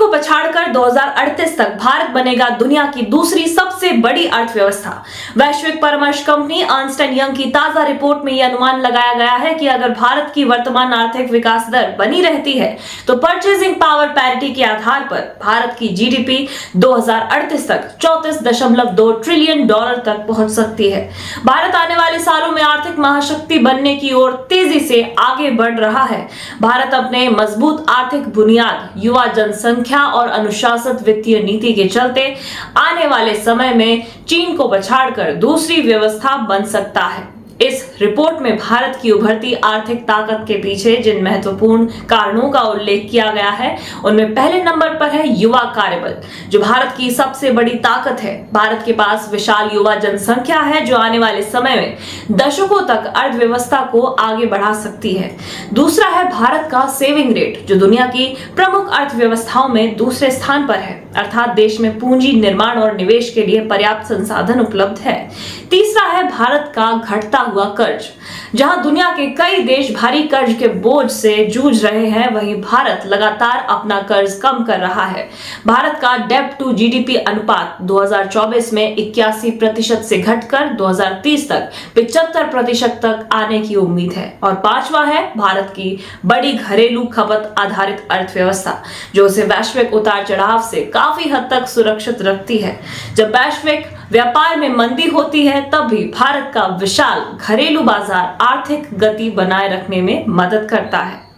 को पछाड़कर 2038 तक भारत बनेगा दुनिया की दूसरी सबसे बड़ी अर्थव्यवस्था। वैश्विक परामर्श कंपनी अर्नस्ट एंड यंग की ताजा रिपोर्ट में यह अनुमान लगाया गया है कि अगर भारत की वर्तमान आर्थिक विकास दर बनी रहती है तो परचेजिंग पावर पैरिटी के आधार पर भारत की जीडीपी 2038 तक 34.2 ट्रिलियन डॉलर तक पहुंच सकती है। भारत आने वाले सालों में आर्थिक महाशक्ति बनने की ओर तेजी से आगे बढ़ रहा है। भारत अपने मजबूत आर्थिक बुनियाद, युवा जनसंख्या और अनुशासित वित्तीय नीति के चलते आने वाले समय में चीन को पछाड़कर दूसरी व्यवस्था बन सकता है। इस रिपोर्ट में भारत की उभरती आर्थिक ताकत के पीछे जिन महत्वपूर्ण कारणों का उल्लेख किया गया है उनमें पहले नंबर पर है युवा कार्यबल, जो भारत की सबसे बड़ी ताकत है। भारत के पास विशाल युवा जनसंख्या है जो आने वाले समय में दशकों तक अर्थव्यवस्था को आगे बढ़ा सकती है। दूसरा है भारत का सेविंग रेट, जो दुनिया की प्रमुख अर्थव्यवस्थाओं में दूसरे स्थान पर है, अर्थात देश में पूंजी निर्माण और निवेश के लिए पर्याप्त संसाधन उपलब्ध है। तीसरा है भारत का घटता हुआ कर्ज। जहां दुनिया के कई देश भारी कर्ज के बोझ से जूझ रहे हैं, वहीं भारत लगातार अपना कर्ज कम कर रहा है। भारत का डेब्ट टू जीडीपी अनुपात 2024 में 81% से घटकर 2030 तक 75% तक आने की उम्मीद है। और पांचवा है भारत की बड़ी घरेलू खपत आधारित अर्थव्यवस्था, जो उसे वैश्विक उतार चढ़ाव से काफी हद तक सुरक्षित रखती है। जब वैश्विक व्यापार में मंदी होती है तब भी भारत का विशाल घरेलू बाजार आर्थिक गति बनाए रखने में मदद करता है।